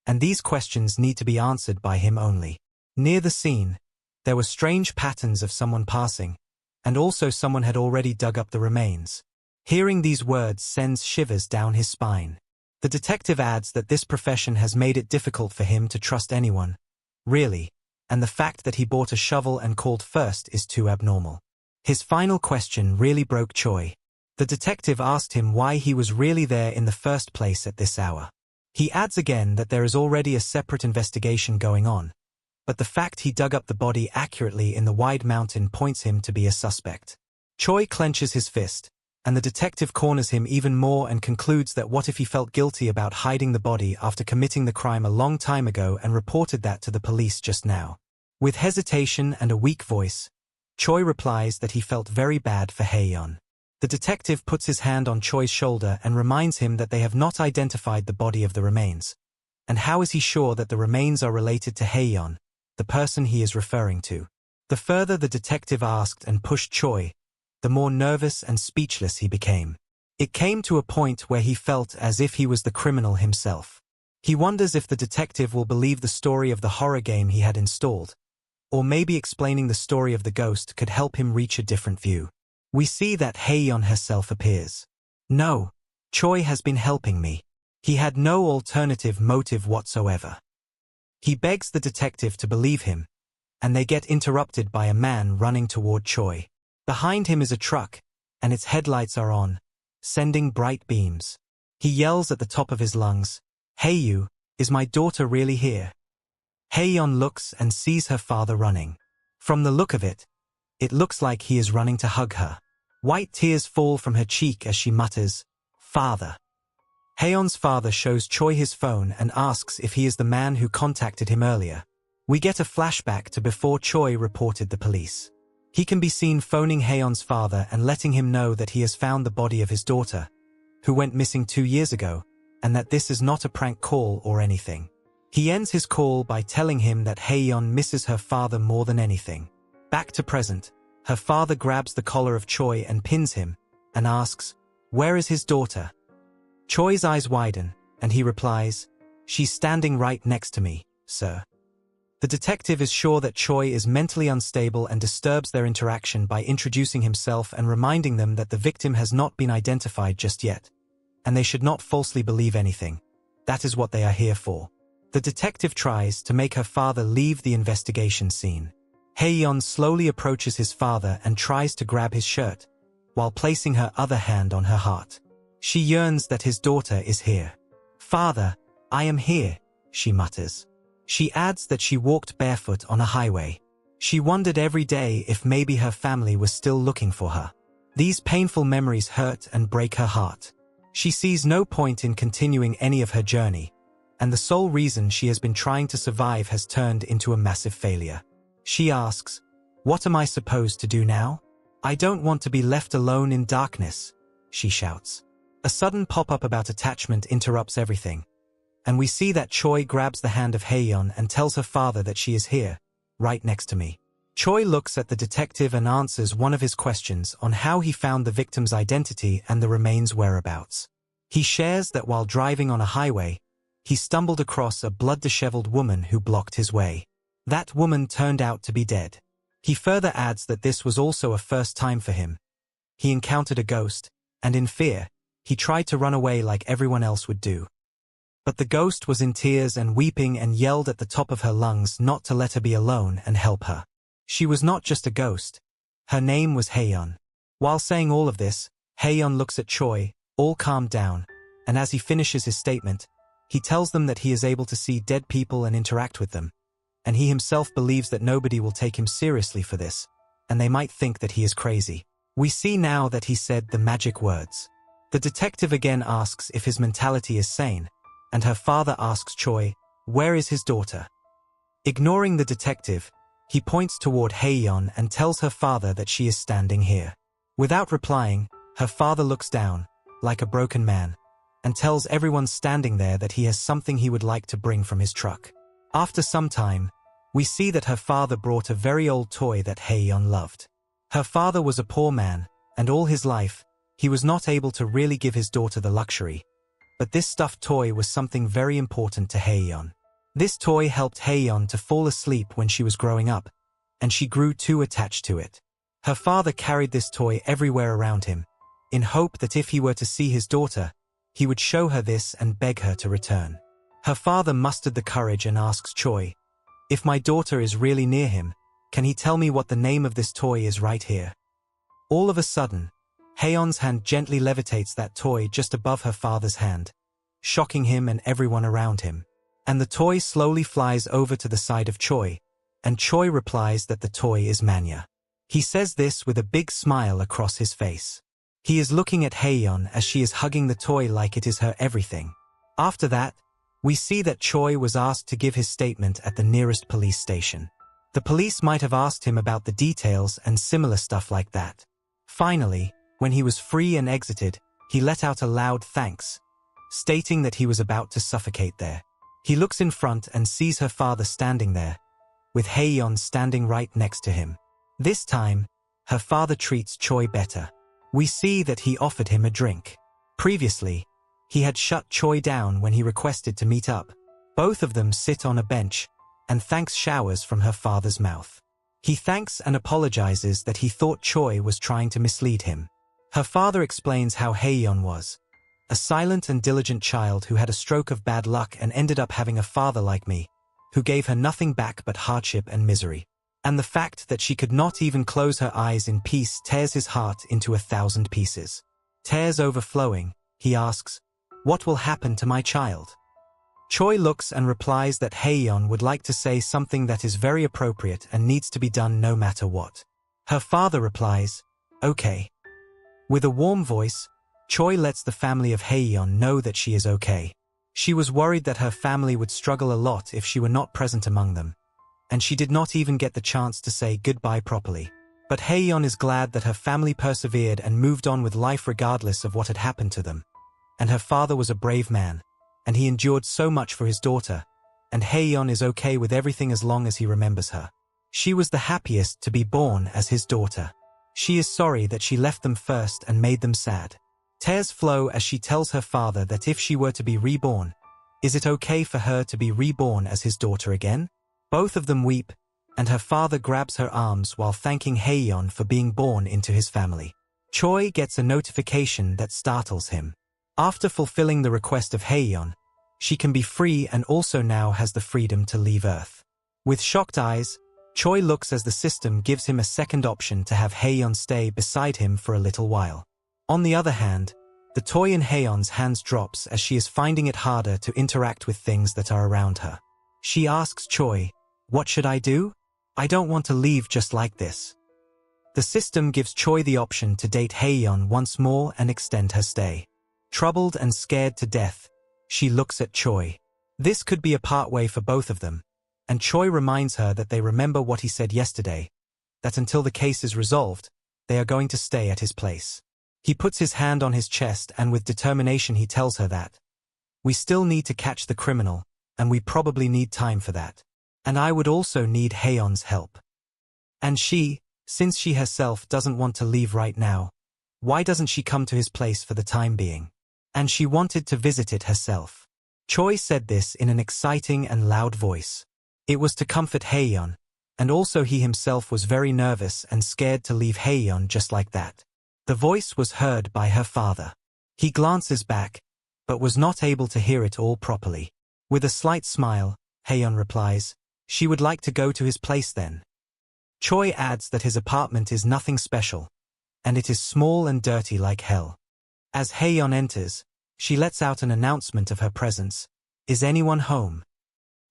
and these questions need to be answered by him only. Near the scene, there were strange patterns of someone passing, and also someone had already dug up the remains. Hearing these words sends shivers down his spine. The detective adds that this profession has made it difficult for him to trust anyone, really, and the fact that he bought a shovel and called first is too abnormal. His final question really broke Choi. The detective asked him why he was really there in the first place at this hour. He adds again that there is already a separate investigation going on, but the fact he dug up the body accurately in the wide mountain points him to be a suspect. Choi clenches his fist, and the detective corners him even more and concludes that what if he felt guilty about hiding the body after committing the crime a long time ago and reported that to the police just now. With hesitation and a weak voice, Choi replies that he felt very bad for Hae-yeon. The detective puts his hand on Choi's shoulder and reminds him that they have not identified the body of the remains. And how is he sure that the remains are related to Hae-yeon, the the person he is referring to. The further the detective asked and pushed Choi, the more nervous and speechless he became. It came to a point where he felt as if he was the criminal himself. He wonders if the detective will believe the story of the horror game he had installed, or maybe explaining the story of the ghost could help him reach a different view. We see that Haeyeon herself appears. No, Choi has been helping me. He had no alternative motive whatsoever. He begs the detective to believe him, and they get interrupted by a man running toward Choi. Behind him is a truck, and its headlights are on, sending bright beams. He yells at the top of his lungs, "Haeyu, is my daughter really here?" Haeyeon looks and sees her father running. From the look of it, it looks like he is running to hug her. White tears fall from her cheek as she mutters, "Father." Haeyeon's father shows Choi his phone and asks if he is the man who contacted him earlier. We get a flashback to before Choi reported the police. He can be seen phoning Haeyeon's father and letting him know that he has found the body of his daughter, who went missing 2 years ago, and that this is not a prank call or anything. He ends his call by telling him that Haeyeon misses her father more than anything. Back to present, her father grabs the collar of Choi and pins him, and asks, "Where is his daughter?" Choi's eyes widen, and he replies, "She's standing right next to me, sir." The detective is sure that Choi is mentally unstable and disturbs their interaction by introducing himself and reminding them that the victim has not been identified just yet, and they should not falsely believe anything. That is what they are here for. The detective tries to make her father leave the investigation scene. Haeyeon slowly approaches his father and tries to grab his shirt, while placing her other hand on her heart. She yearns that his daughter is here. "Father, I am here," she mutters. She adds that she walked barefoot on a highway. She wondered every day if maybe her family was still looking for her. These painful memories hurt and break her heart. She sees no point in continuing any of her journey, and the sole reason she has been trying to survive has turned into a massive failure. She asks, "What am I supposed to do now? I don't want to be left alone in darkness," she shouts. A sudden pop-up about attachment interrupts everything, and we see that Choi grabs the hand of Haeyeon and tells her father that she is here, right next to me. Choi looks at the detective and answers one of his questions on how he found the victim's identity and the remains' whereabouts. He shares that while driving on a highway, he stumbled across a blood-disheveled woman who blocked his way. That woman turned out to be dead. He further adds that this was also a first time for him. He encountered a ghost, and in fear, he tried to run away like everyone else would do. But the ghost was in tears and weeping and yelled at the top of her lungs not to let her be alone and help her. She was not just a ghost. Her name was Haeyeon. While saying all of this, Haeyeon looks at Choi, all calmed down, and as he finishes his statement, he tells them that he is able to see dead people and interact with them, and he himself believes that nobody will take him seriously for this, and they might think that he is crazy. We see now that he said the magic words. The detective again asks if his mentality is sane, and her father asks Choi, "Where is his daughter?" Ignoring the detective, he points toward Haeyeon and tells her father that she is standing here. Without replying, her father looks down, like a broken man, and tells everyone standing there that he has something he would like to bring from his truck. After some time, we see that her father brought a very old toy that Haeyeon loved. Her father was a poor man, and all his life, he was not able to really give his daughter the luxury. But this stuffed toy was something very important to Haeyeon. This toy helped Haeyeon to fall asleep when she was growing up, and she grew too attached to it. Her father carried this toy everywhere around him, in hope that if he were to see his daughter, he would show her this and beg her to return. Her father mustered the courage and asks Choi, "If my daughter is really near him, can he tell me what the name of this toy is right here?" All of a sudden, Haeyeon's hand gently levitates that toy just above her father's hand, shocking him and everyone around him. And the toy slowly flies over to the side of Choi, and Choi replies that the toy is Manhwa. He says this with a big smile across his face. He is looking at Haeyeon as she is hugging the toy like it is her everything. After that, we see that Choi was asked to give his statement at the nearest police station. The police might have asked him about the details and similar stuff like that. Finally, when he was free and exited, he let out a loud thanks, stating that he was about to suffocate there. He looks in front and sees her father standing there, with Haeyeon standing right next to him. This time, her father treats Choi better. We see that he offered him a drink. Previously, he had shut Choi down when he requested to meet up. Both of them sit on a bench and thanks showers from her father's mouth. He thanks and apologizes that he thought Choi was trying to mislead him. Her father explains how Haeyeon was a silent and diligent child who had a stroke of bad luck and ended up having a father like me, who gave her nothing back but hardship and misery. And the fact that she could not even close her eyes in peace tears his heart into 1,000 pieces. Tears overflowing, he asks, "What will happen to my child?" Choi looks and replies that Haeyeon would like to say something that is very appropriate and needs to be done no matter what. Her father replies, "Okay." With a warm voice, Choi lets the family of Haeyeon know that she is okay. She was worried that her family would struggle a lot if she were not present among them, and she did not even get the chance to say goodbye properly. But Haeyeon is glad that her family persevered and moved on with life regardless of what had happened to them. And her father was a brave man, and he endured so much for his daughter, and Haeyeon is okay with everything as long as he remembers her. She was the happiest to be born as his daughter. She is sorry that she left them first and made them sad. Tears flow as she tells her father that if she were to be reborn, is it okay for her to be reborn as his daughter again? Both of them weep, and her father grabs her arms while thanking Haeyeon for being born into his family. Choi gets a notification that startles him. After fulfilling the request of Haeyeon, she can be free and also now has the freedom to leave Earth. With shocked eyes, Choi looks as the system gives him a second option to have Haeyeon stay beside him for a little while. On the other hand, the toy in Haeyeon's hands drops as she is finding it harder to interact with things that are around her. She asks Choi, "What should I do? I don't want to leave just like this." The system gives Choi the option to date Haeyeon once more and extend her stay. Troubled and scared to death, she looks at Choi. This could be a part way for both of them, and Choi reminds her that they remember what he said yesterday, that until the case is resolved, they are going to stay at his place. He puts his hand on his chest and with determination he tells her that, "We still need to catch the criminal, and we probably need time for that. And I would also need Haeyeon's help." And she, since she herself doesn't want to leave right now, why doesn't she come to his place for the time being? And she wanted to visit it herself. Choi said this in an exciting and loud voice. It was to comfort Haeyeon, and also he himself was very nervous and scared to leave Haeyeon just like that. The voice was heard by her father. He glances back, but was not able to hear it all properly. With a slight smile, Haeyeon replies, "She would like to go to his place then." Choi adds that his apartment is nothing special, and it is small and dirty like hell. As Haeyeon enters, she lets out an announcement of her presence. "Is anyone home?"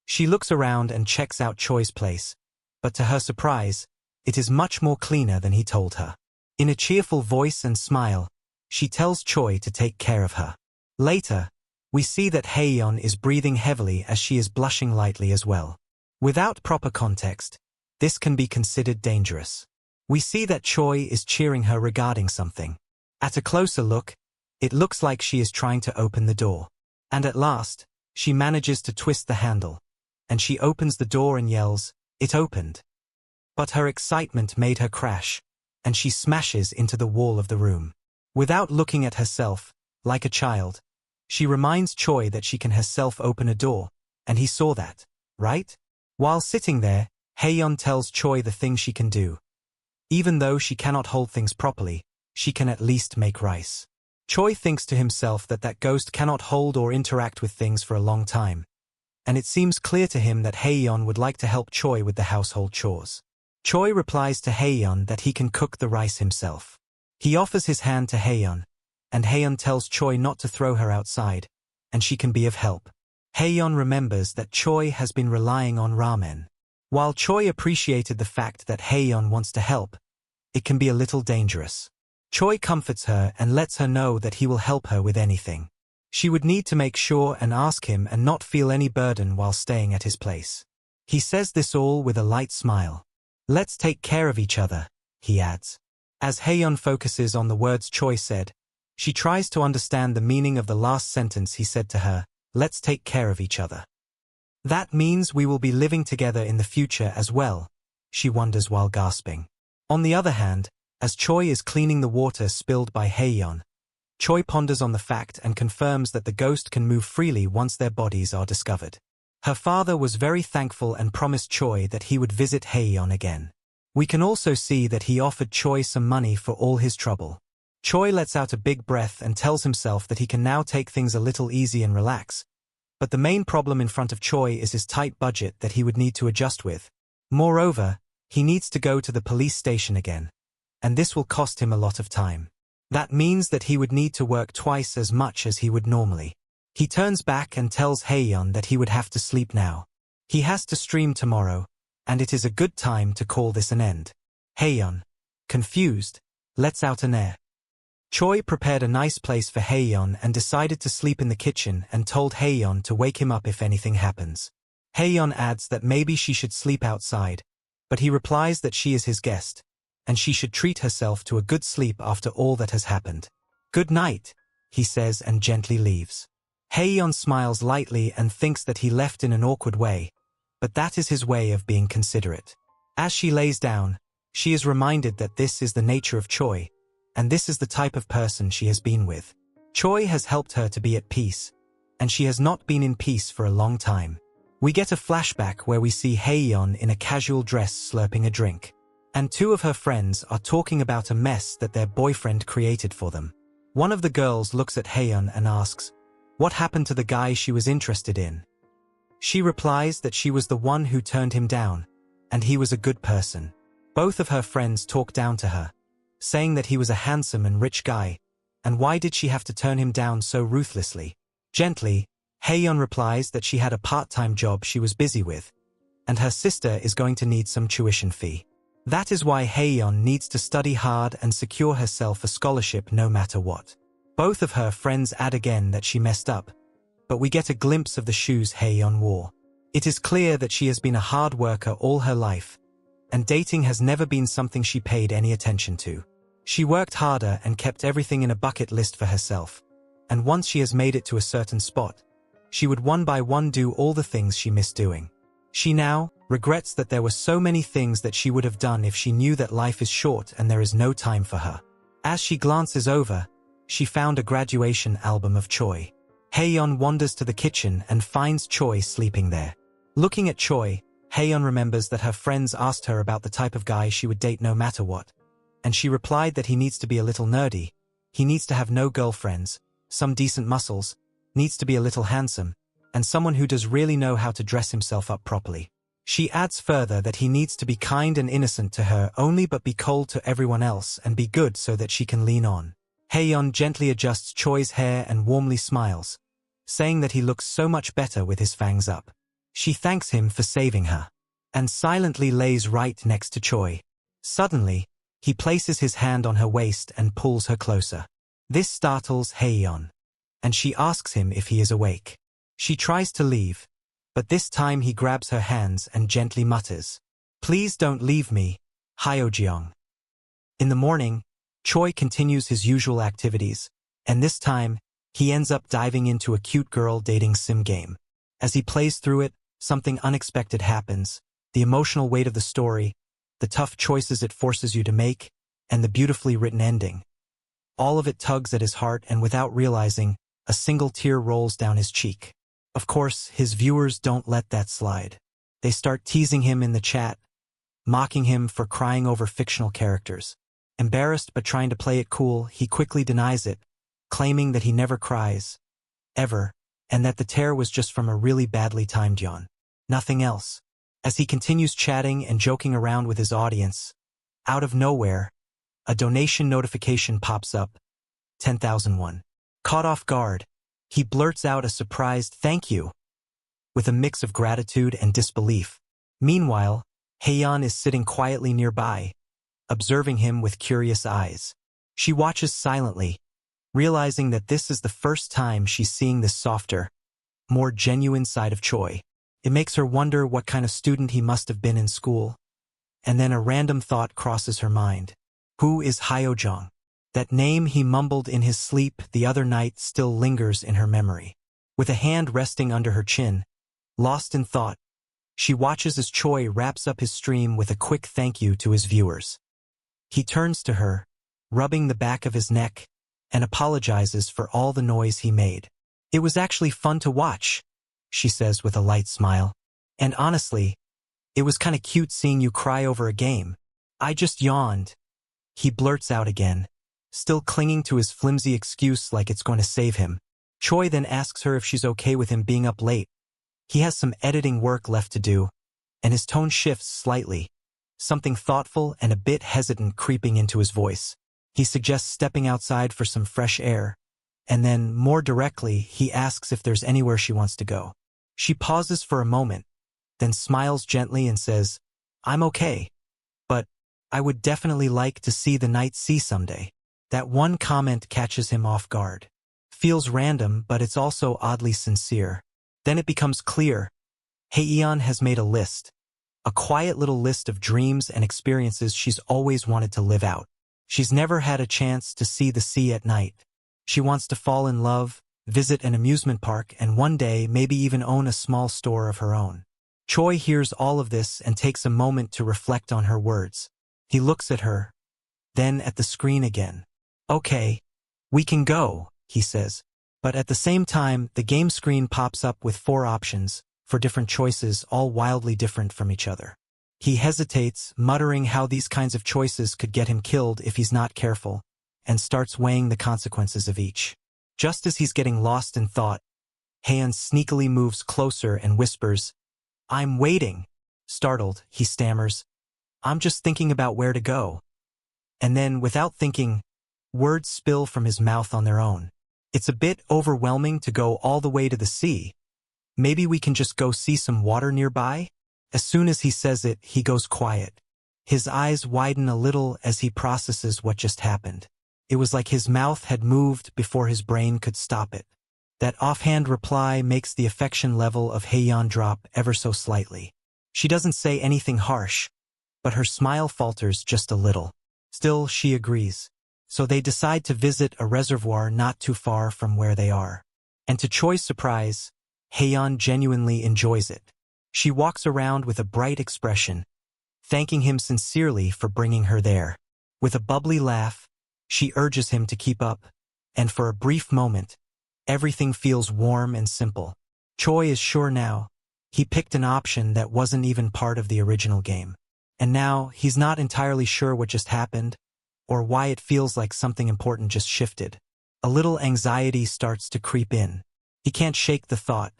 She looks around and checks out Choi's place, but to her surprise, it is much more cleaner than he told her. In a cheerful voice and smile, she tells Choi to take care of her. Later, we see that Haeyeon is breathing heavily as she is blushing lightly as well. Without proper context, this can be considered dangerous. We see that Choi is cheering her regarding something. At a closer look, it looks like she is trying to open the door. And at last, she manages to twist the handle, and she opens the door and yells, "It opened." But her excitement made her crash, and she smashes into the wall of the room. Without looking at herself, like a child, she reminds Choi that she can herself open a door, and he saw that, right? While sitting there, Haeyeon tells Choi the thing she can do. Even though she cannot hold things properly, she can at least make rice. Choi thinks to himself that that ghost cannot hold or interact with things for a long time, and it seems clear to him that Haeyeon would like to help Choi with the household chores. Choi replies to Haeyeon that he can cook the rice himself. He offers his hand to Haeyeon, and Haeyeon tells Choi not to throw her outside, and she can be of help. Haeyeon remembers that Choi has been relying on ramen. While Choi appreciated the fact that Haeyeon wants to help, it can be a little dangerous. Choi comforts her and lets her know that he will help her with anything. She would need to make sure and ask him and not feel any burden while staying at his place. He says this all with a light smile. "Let's take care of each other," he adds. As Haeyeon focuses on the words Choi said, she tries to understand the meaning of the last sentence he said to her, "Let's take care of each other." That means we will be living together in the future as well, she wonders while gasping. On the other hand, as Choi is cleaning the water spilled by Haeyeon, Choi ponders on the fact and confirms that the ghost can move freely once their bodies are discovered. Her father was very thankful and promised Choi that he would visit Haeyeon again. We can also see that he offered Choi some money for all his trouble. Choi lets out a big breath and tells himself that he can now take things a little easy and relax. But the main problem in front of Choi is his tight budget that he would need to adjust with. Moreover, he needs to go to the police station again, and this will cost him a lot of time. That means that he would need to work twice as much as he would normally. He turns back and tells Haeyeon that he would have to sleep now. He has to stream tomorrow, and it is a good time to call this an end. Haeyeon, confused, lets out an air. Choi prepared a nice place for Haeyeon and decided to sleep in the kitchen and told Haeyeon to wake him up if anything happens. Haeyeon adds that maybe she should sleep outside, but he replies that she is his guest, and she should treat herself to a good sleep after all that has happened. Good night, he says and gently leaves. Haeyeon smiles lightly and thinks that he left in an awkward way, but that is his way of being considerate. As she lays down, she is reminded that this is the nature of Choi, and this is the type of person she has been with. Choi has helped her to be at peace, and she has not been in peace for a long time. We get a flashback where we see Haeyeon in a casual dress slurping a drink, and two of her friends are talking about a mess that their boyfriend created for them. One of the girls looks at Haeyeon and asks, what happened to the guy she was interested in? She replies that she was the one who turned him down, and he was a good person. Both of her friends talk down to her, saying that he was a handsome and rich guy, and why did she have to turn him down so ruthlessly? Gently, Haeyeon replies that she had a part-time job she was busy with, and her sister is going to need some tuition fee. That is why Haeyeon needs to study hard and secure herself a scholarship no matter what. Both of her friends add again that she messed up, but we get a glimpse of the shoes Haeyeon wore. It is clear that she has been a hard worker all her life, and dating has never been something she paid any attention to. She worked harder and kept everything in a bucket list for herself, and once she has made it to a certain spot, she would one by one do all the things she missed doing. She now regrets that there were so many things that she would have done if she knew that life is short and there is no time for her. As she glances over, she found a graduation album of Choi. Haeyeon wanders to the kitchen and finds Choi sleeping there. Looking at Choi, Haeyeon remembers that her friends asked her about the type of guy she would date no matter what, and she replied that he needs to be a little nerdy, he needs to have no girlfriends, some decent muscles, needs to be a little handsome, and someone who does really know how to dress himself up properly. She adds further that he needs to be kind and innocent to her only but be cold to everyone else and be good so that she can lean on. Haeyeon gently adjusts Choi's hair and warmly smiles, saying that he looks so much better with his fangs up. She thanks him for saving her, and silently lays right next to Choi. Suddenly, he places his hand on her waist and pulls her closer. This startles Haeyeon, and she asks him if he is awake. She tries to leave, but this time he grabs her hands and gently mutters, "Please don't leave me, Hyeojeong." In the morning, Choi continues his usual activities, and this time, he ends up diving into a cute girl dating sim game. As he plays through it, something unexpected happens: the emotional weight of the story, the tough choices it forces you to make, and the beautifully written ending. All of it tugs at his heart, and without realizing, a single tear rolls down his cheek. Of course, his viewers don't let that slide. They start teasing him in the chat, mocking him for crying over fictional characters. Embarrassed but trying to play it cool, he quickly denies it, claiming that he never cries, ever, and that the tear was just from a really badly timed yawn. Nothing else. As he continues chatting and joking around with his audience, out of nowhere, a donation notification pops up, 10,000 won. Caught off guard, he blurts out a surprised "thank you," with a mix of gratitude and disbelief. Meanwhile, Haeyeon is sitting quietly nearby, observing him with curious eyes. She watches silently, realizing that this is the first time she's seeing this softer, more genuine side of Choi. It makes her wonder what kind of student he must have been in school. And then a random thought crosses her mind. Who is Hyeojeong? That name he mumbled in his sleep the other night still lingers in her memory. With a hand resting under her chin, Lost in thought, she watches as Choi wraps up his stream with a quick thank you to his viewers. He turns to her, rubbing the back of his neck, and apologizes for all the noise he made. "It was actually fun to watch," she says with a light smile. "And honestly, it was kinda cute seeing you cry over a game. I just yawned." He blurts out again, still clinging to his flimsy excuse like it's going to save him. Choi then asks her if she's okay with him being up late. He has some editing work left to do, and his tone shifts slightly, something thoughtful and a bit hesitant creeping into his voice. He suggests stepping outside for some fresh air, and then, more directly, he asks if there's anywhere she wants to go. She pauses for a moment, then smiles gently and says, "I'm okay, but I would definitely like to see the night sea someday." That one comment catches him off guard. Feels random, but it's also oddly sincere. Then it becomes clear. Haeyeon has made a list. A quiet little list of dreams and experiences she's always wanted to live out. She's never had a chance to see the sea at night. She wants to fall in love, visit an amusement park, and one day maybe even own a small store of her own. Choi hears all of this and takes a moment to reflect on her words. He looks at her, then at the screen again. "Okay, we can go," he says. But at the same time, the game screen pops up with 4 options, for different choices, all wildly different from each other. He hesitates, muttering how these kinds of choices could get him killed if he's not careful, and starts weighing the consequences of each. Just as he's getting lost in thought, Haeyeon sneakily moves closer and whispers, "I'm waiting." Startled, he stammers, "I'm just thinking about where to go." And then, without thinking, words spill from his mouth on their own. "It's a bit overwhelming to go all the way to the sea. Maybe we can just go see some water nearby?" As soon as he says it, he goes quiet. His eyes widen a little as he processes what just happened. It was like his mouth had moved before his brain could stop it. That offhand reply makes the affection level of Haeyeon drop ever so slightly. She doesn't say anything harsh, but her smile falters just a little. Still, she agrees. So they decide to visit a reservoir not too far from where they are. And to Choi's surprise, Haeyeon genuinely enjoys it. She walks around with a bright expression, thanking him sincerely for bringing her there. With a bubbly laugh, she urges him to keep up, and for a brief moment, everything feels warm and simple. Choi is sure now. He picked an option that wasn't even part of the original game. And now, he's not entirely sure what just happened, or why it feels like something important just shifted. A little anxiety starts to creep in. He can't shake the thought.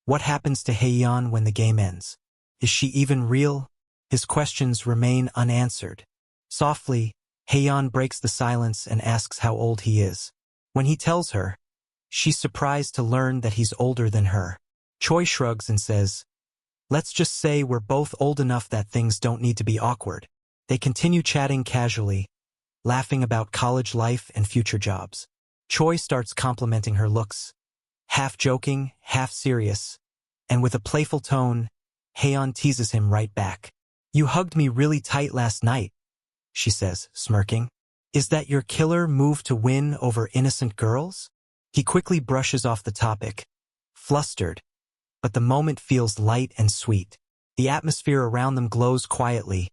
What happens to Haeyeon when the game ends? Is she even real? His questions remain unanswered. Softly, Haeyeon breaks the silence and asks how old he is. When he tells her, she's surprised to learn that he's older than her. Choi shrugs and says, "Let's just say we're both old enough that things don't need to be awkward." They continue chatting casually, laughing about college life and future jobs. Choi starts complimenting her looks, half joking, half serious, and with a playful tone, Haeyeon teases him right back. "You hugged me really tight last night," she says, smirking. "Is that your killer move to win over innocent girls?" He quickly brushes off the topic, flustered, but the moment feels light and sweet. The atmosphere around them glows quietly,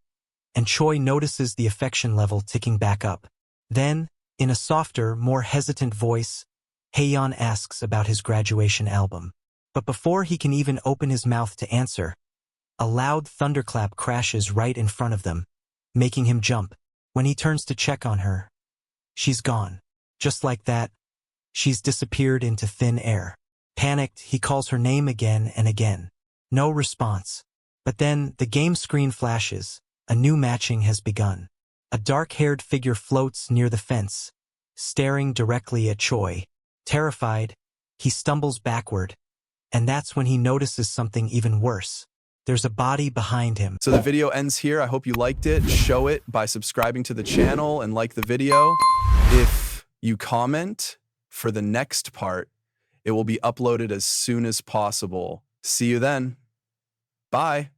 and Choi notices the affection level ticking back up. Then, in a softer, more hesitant voice, Haeyeon asks about his graduation album. But before he can even open his mouth to answer, a loud thunderclap crashes right in front of them, making him jump. When he turns to check on her, she's gone. Just like that, she's disappeared into thin air. Panicked, he calls her name again and again. No response. But then, the game screen flashes. A new matching has begun. A dark-haired figure floats near the fence, staring directly at Choi. Terrified, he stumbles backward, and that's when he notices something even worse. There's a body behind him. So the video ends here. I hope you liked it. Show it by subscribing to the channel and like the video. If you comment for the next part, it will be uploaded as soon as possible. See you then. Bye.